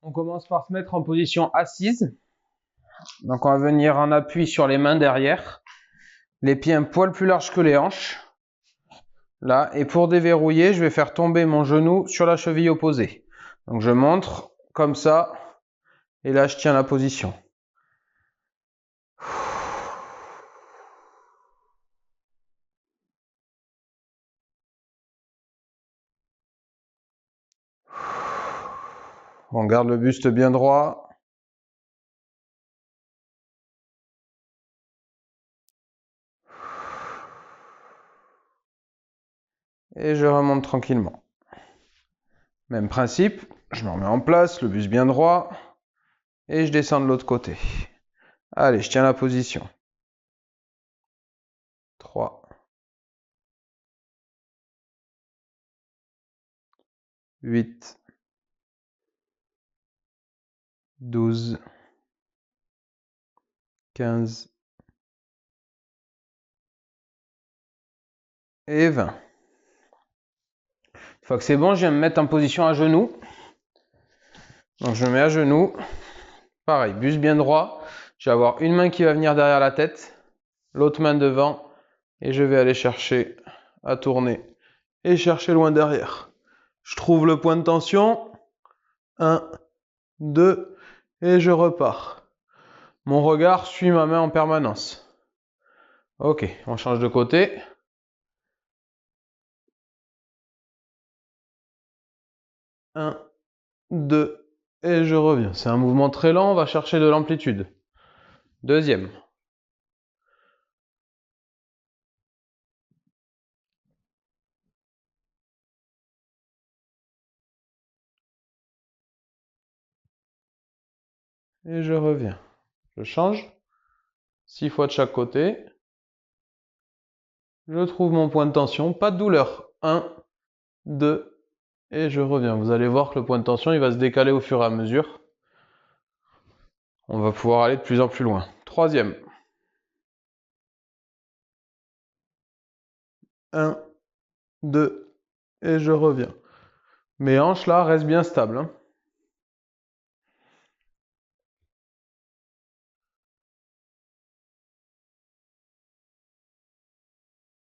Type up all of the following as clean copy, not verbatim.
On commence par se mettre en position assise. Donc on va venir en appui sur les mains derrière. Les pieds un poil plus larges que les hanches. Là, et pour déverrouiller, je vais faire tomber mon genou sur la cheville opposée. Donc je montre comme ça. Et là, je tiens la position. On garde le buste bien droit. Et je remonte tranquillement. Même principe, je me remets en place, le buste bien droit. Et je descends de l'autre côté. Allez, je tiens la position. 3. 8. 12. 15. Et 20. Une fois que c'est bon, je viens me mettre en position à genoux. Donc je me mets à genoux. Pareil, buste bien droit. Je vais avoir une main qui va venir derrière la tête, l'autre main devant, et je vais aller chercher à tourner et chercher loin derrière. Je trouve le point de tension. 1, 2, et je repars. Mon regard suit ma main en permanence. Ok, on change de côté. 1, 2, et je reviens. C'est un mouvement très lent, on va chercher de l'amplitude. Deuxième. Et je reviens. Je change. 6 fois de chaque côté. Je trouve mon point de tension, pas de douleur. 1, 2, et je reviens. Vous allez voir que le point de tension, il va se décaler au fur et à mesure. On va pouvoir aller de plus en plus loin. Troisième. 1, 2, et je reviens. Mes hanches là restent bien stables. Hein.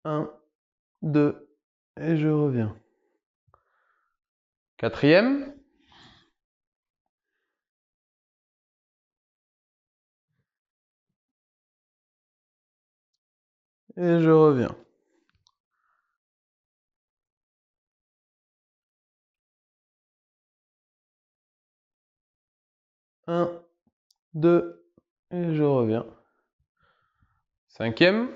1, 2, et je reviens. Quatrième. 1, et je reviens. 1, 2, et je reviens. Cinquième.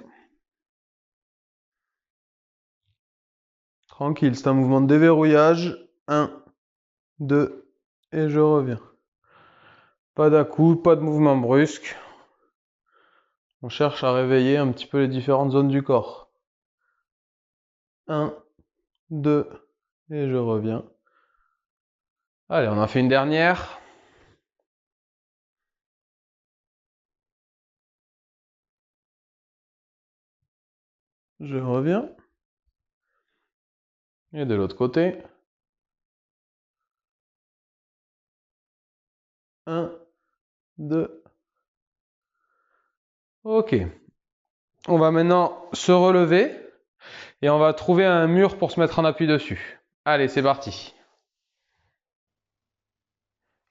Tranquille, c'est un mouvement de déverrouillage. 1, 2, et je reviens. Pas d'à-coup, pas de mouvement brusque. On cherche à réveiller un petit peu les différentes zones du corps. 1, 2, et je reviens. Allez, on en fait une dernière. Je reviens. Et de l'autre côté. 1, 2. Ok. On va maintenant se relever et on va trouver un mur pour se mettre en appui dessus. Allez, c'est parti.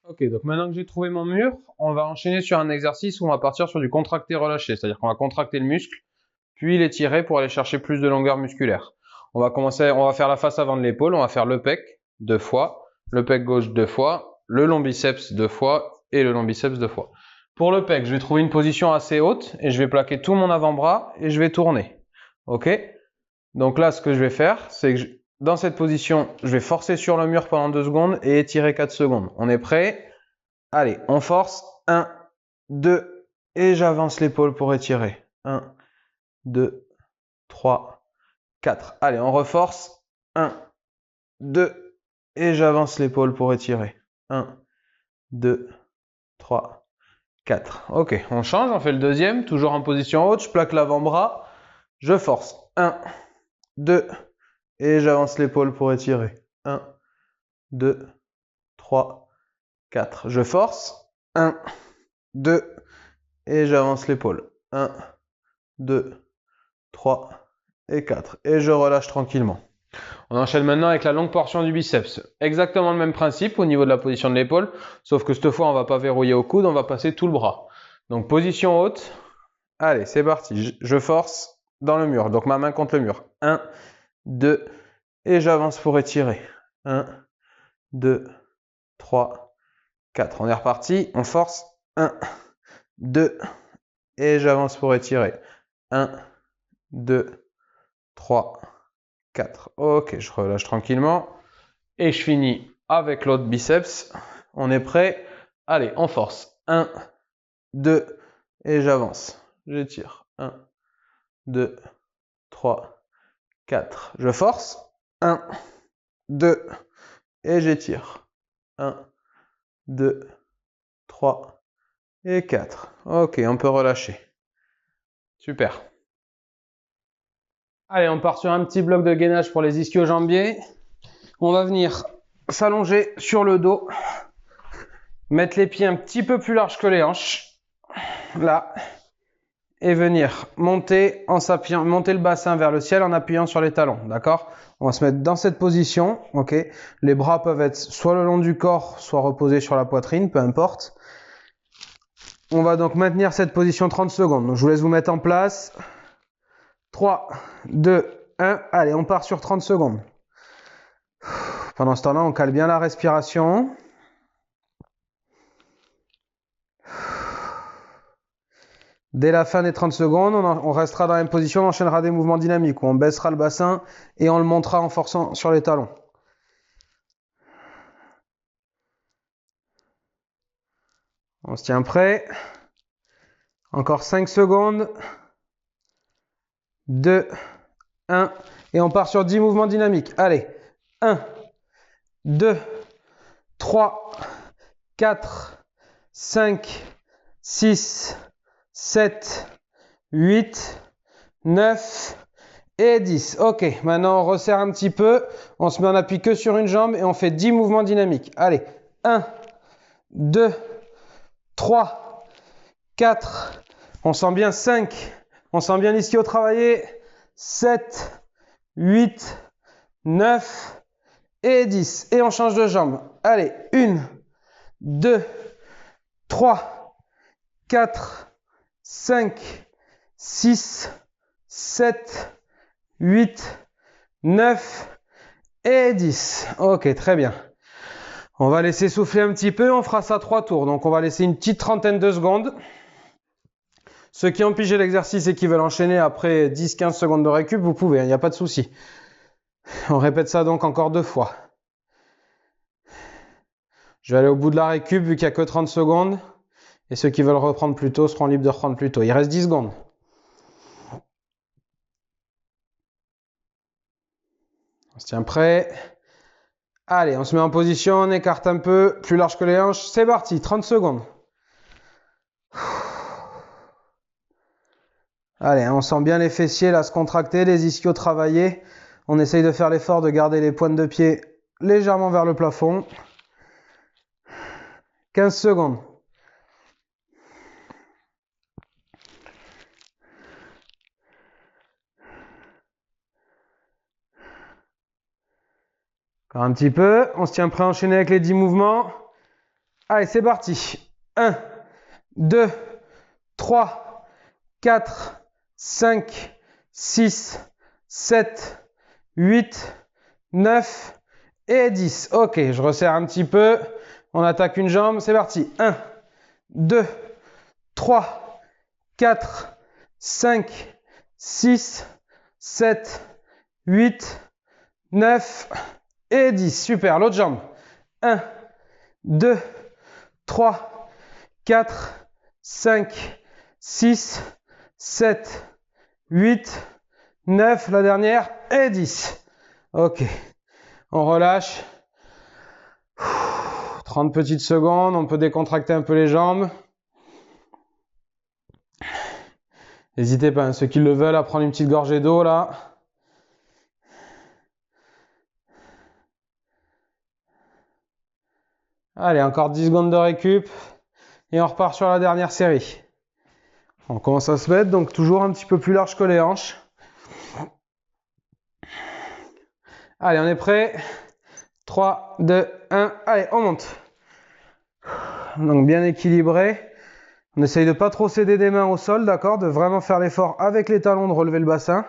Ok, donc maintenant que j'ai trouvé mon mur, on va enchaîner sur un exercice où on va partir sur du contracté-relâché. C'est-à-dire qu'on va contracter le muscle, puis l'étirer pour aller chercher plus de longueur musculaire. On va faire la face avant de l'épaule, on va faire le pec 2 fois, le pec gauche 2 fois, le long biceps 2 fois et le long biceps 2 fois. Pour le pec, je vais trouver une position assez haute et je vais plaquer tout mon avant-bras et je vais tourner. Ok? Donc là, ce que je vais faire, c'est que dans cette position, je vais forcer sur le mur pendant 2 secondes et étirer 4 secondes. On est prêt? Allez, on force. 1, 2, et j'avance l'épaule pour étirer. 1, 2, 3, 4. Allez, on reforce. 1, 2, et j'avance l'épaule pour étirer. 1, 2, 3, 4. Ok, on change, on fait le deuxième, toujours en position haute. Je plaque l'avant-bras, je force. 1, 2, et j'avance l'épaule pour étirer. 1, 2, 3, 4. Je force. 1, 2, et j'avance l'épaule. 1, 2, 3 et 4. Et je relâche tranquillement. On enchaîne maintenant avec la longue portion du biceps. Exactement le même principe au niveau de la position de l'épaule, sauf que cette fois, on ne va pas verrouiller au coude, on va passer tout le bras. Donc, position haute. Allez, c'est parti. Je force dans le mur. Donc, ma main contre le mur. 1, 2, et j'avance pour étirer. 1, 2, 3, 4. On est reparti. On force. 1, 2, et j'avance pour étirer. 1, 2, 3, 4. Ok, je relâche tranquillement. Et je finis avec l'autre biceps. On est prêt. Allez, on force. 1, 2, et j'avance. J'étire. 1, 2, 3, 4. Je force. 1, 2, et j'étire. 1, 2, 3 et 4. Ok, on peut relâcher. Super. Allez, on part sur un petit bloc de gainage pour les ischio-jambiers. On va venir s'allonger sur le dos. Mettre les pieds un petit peu plus larges que les hanches. Là. Et venir monter en s'appuyant, monter le bassin vers le ciel en appuyant sur les talons. D'accord? On va se mettre dans cette position. Ok? Les bras peuvent être soit le long du corps, soit reposés sur la poitrine, peu importe. On va donc maintenir cette position 30 secondes. Donc, je vous laisse vous mettre en place. 3, 2, 1. Allez, on part sur 30 secondes. Pendant ce temps-là, on cale bien la respiration. Dès la fin des 30 secondes, on restera dans la même position, on enchaînera des mouvements dynamiques où on baissera le bassin et on le montera en forçant sur les talons. On se tient prêt. Encore 5 secondes. 2, 1. Et on part sur 10 mouvements dynamiques. Allez. 1, 2, 3, 4, 5, 6, 7, 8, 9 et 10. Ok, maintenant on resserre un petit peu. On se met en appui que sur une jambe et on fait 10 mouvements dynamiques. Allez. 1, 2, 3, 4, on sent bien 5, on sent bien l'ischio travailler, 7, 8, 9 et 10. Et on change de jambe. Allez, 1, 2, 3, 4, 5, 6, 7, 8, 9 et 10. Ok, très bien. On va laisser souffler un petit peu, on fera ça 3 tours. Donc on va laisser une petite trentaine de secondes. Ceux qui ont pigé l'exercice et qui veulent enchaîner après 10-15 secondes de récup, vous pouvez, il n'y a pas de souci. On répète ça donc encore 2 fois. Je vais aller au bout de la récup vu qu'il n'y a que 30 secondes. Et ceux qui veulent reprendre plus tôt seront libres de reprendre plus tôt. Il reste 10 secondes. On se tient prêt. Allez, on se met en position, on écarte un peu, plus large que les hanches. C'est parti, 30 secondes. Allez, on sent bien les fessiers là se contracter, les ischios travailler. On essaye de faire l'effort de garder les pointes de pied légèrement vers le plafond. 15 secondes. Encore un petit peu. On se tient prêt à enchaîner avec les 10 mouvements. Allez, c'est parti. 1, 2, 3, 4, 5, 6, 7, 8, 9 et 10. Ok, je resserre un petit peu. On attaque une jambe. C'est parti. 1, 2, 3, 4, 5, 6, 7, 8, 9 et 10. Super. L'autre jambe. 1, 2, 3, 4, 5, 6, 7, 8, 9, la dernière, et 10. Ok. On relâche. 30 petites secondes. On peut décontracter un peu les jambes. N'hésitez pas, hein, ceux qui le veulent, à prendre une petite gorgée d'eau là. Allez, encore 10 secondes de récup. Et on repart sur la dernière série. On commence à se mettre, donc toujours un petit peu plus large que les hanches. Allez, on est prêt. 3, 2, 1. Allez, on monte. Donc bien équilibré. On essaye de pas trop céder des mains au sol, d'accord? De vraiment faire l'effort avec les talons de relever le bassin.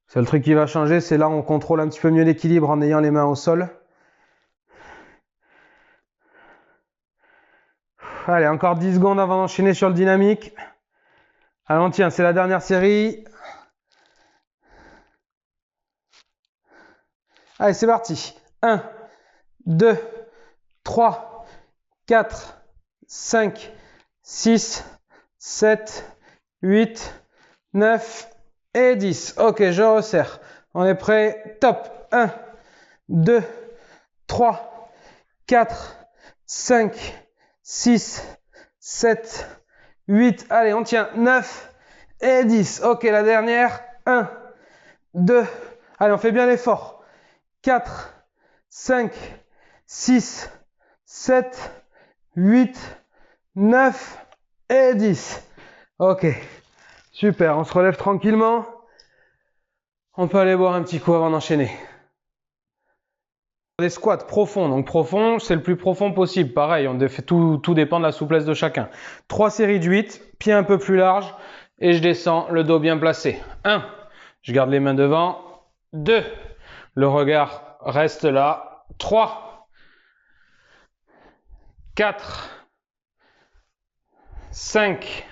Seul truc qui va changer, c'est là on contrôle un petit peu mieux l'équilibre en ayant les mains au sol. Allez, encore 10 secondes avant d'enchaîner sur le dynamique. Allez, on tient, c'est la dernière série. Allez, c'est parti. 1, 2, 3, 4, 5, 6, 7, 8, 9 et 10. Ok, je resserre. On est prêt. Top. 1, 2, 3, 4, 5, 6, 7, 8. Allez, on tient. 9 et 10. Ok, la dernière. 1, 2. Allez, on fait bien l'effort. 4, 5, 6, 7, 8, 9 et 10. Ok, super, on se relève tranquillement. On peut aller boire un petit coup avant d'enchaîner. Des squats profonds, donc profond, c'est le plus profond possible. Pareil, tout dépend de la souplesse de chacun. 3 séries de 8, pieds un peu plus larges et je descends, le dos bien placé. 1, je garde les mains devant. 2, le regard reste là. 3, 4, 5,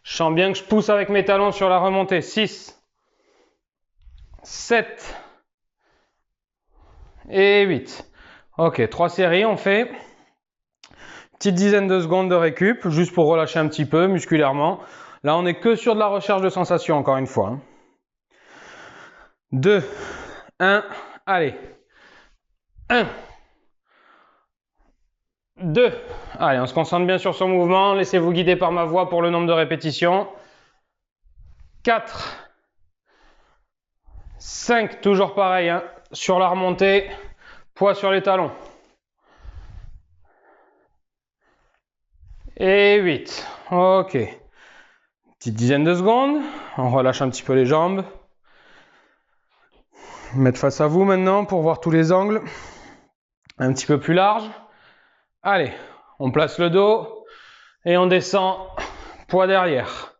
je sens bien que je pousse avec mes talons sur la remontée. 6, 7 et 8. Ok, 3 séries, on fait petite dizaine de secondes de récup, juste pour relâcher un petit peu musculairement. Là, on n'est que sur de la recherche de sensations, encore une fois. 2, 1, allez. 1, 2, allez, on se concentre bien sur son mouvement. Laissez-vous guider par ma voix pour le nombre de répétitions. 4, 5, toujours pareil, hein, sur la remontée, poids sur les talons. Et 8, ok. Petite dizaine de secondes, on relâche un petit peu les jambes. Mettre face à vous maintenant pour voir tous les angles. Un petit peu plus large. Allez, on place le dos et on descend, poids derrière.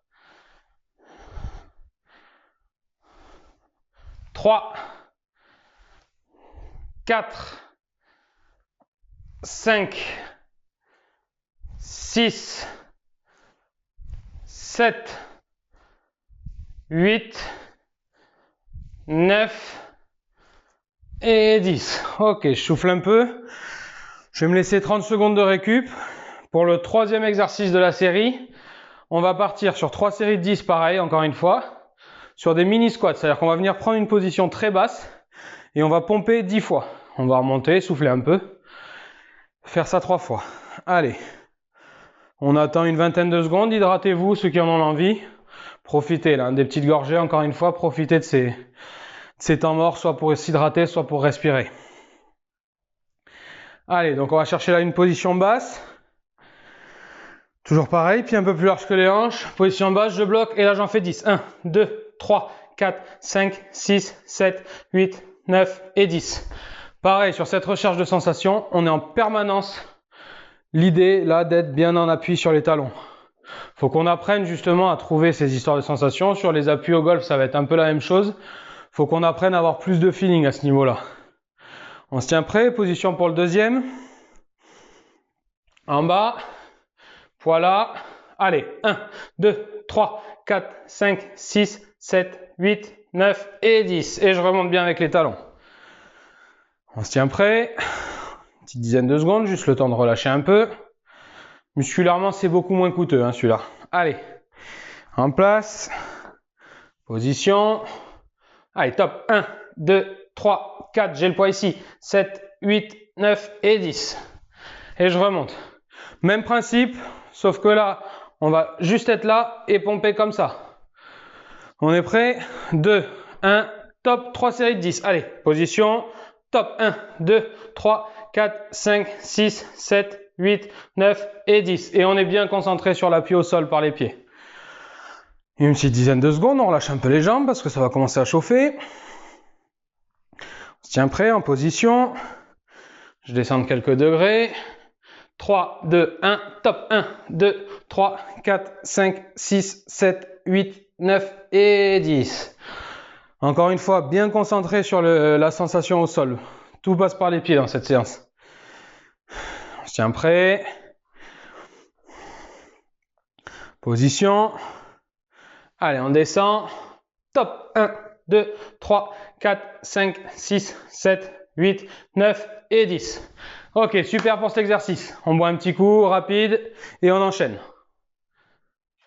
3, 4, 5, 6, 7, 8, 9 et 10. Ok, je souffle un peu. Je vais me laisser 30 secondes de récup. Pour le troisième exercice de la série, on va partir sur 3 séries de 10, pareil, encore une fois, sur des mini squats. C'est-à-dire qu'on va venir prendre une position très basse et on va pomper 10 fois. On va remonter, souffler un peu, faire ça 3 fois. Allez, on attend une vingtaine de secondes. Hydratez-vous, ceux qui en ont l'envie. Profitez là, des petites gorgées, encore une fois, profitez de ces temps morts, soit pour s'hydrater, soit pour respirer. Allez, donc on va chercher là une position basse. Toujours pareil, pied un peu plus large que les hanches. Position basse, je bloque et là j'en fais 10. 1, 2, 3, 4, 5, 6, 7, 8, 9 et 10. Pareil, sur cette recherche de sensations, on est en permanence. L'idée là d'être bien en appui sur les talons. Faut qu'on apprenne justement à trouver ces histoires de sensations. Sur les appuis au golf, ça va être un peu la même chose. Faut qu'on apprenne à avoir plus de feeling à ce niveau-là. On se tient prêt, position pour le deuxième. En bas, poids là. Allez, 1, 2, 3, 4, 5, 6, 7, 8, 9 et 10. Et je remonte bien avec les talons. On se tient prêt. Une petite dizaine de secondes, juste le temps de relâcher un peu. Musculairement, c'est beaucoup moins coûteux, hein, celui-là. Allez, en place. Position. Allez, top. 1, 2, 3, 4. J'ai le poids ici. 7, 8, 9 et 10. Et je remonte. Même principe, sauf que là, on va juste être là et pomper comme ça. On est prêt? 2, 1, top. 3 séries de 10. Allez, position. Top. 1, 2, 3, 4, 5, 6, 7, 8, 9 et 10. Et on est bien concentré sur l'appui au sol par les pieds. Une petite dizaine de secondes, on relâche un peu les jambes parce que ça va commencer à chauffer. On se tient prêt en position. Je descends de quelques degrés. 3, 2, 1, top. 1, 2, 3, 4, 5, 6, 7, 8, 9 et 10. Encore une fois, bien concentré sur la sensation au sol. Tout passe par les pieds dans cette séance. On se tient prêt. Position. Allez, on descend. Top. 1, 2, 3, 4, 5, 6, 7, 8, 9 et 10. Ok, super pour cet exercice. On boit un petit coup rapide et on enchaîne.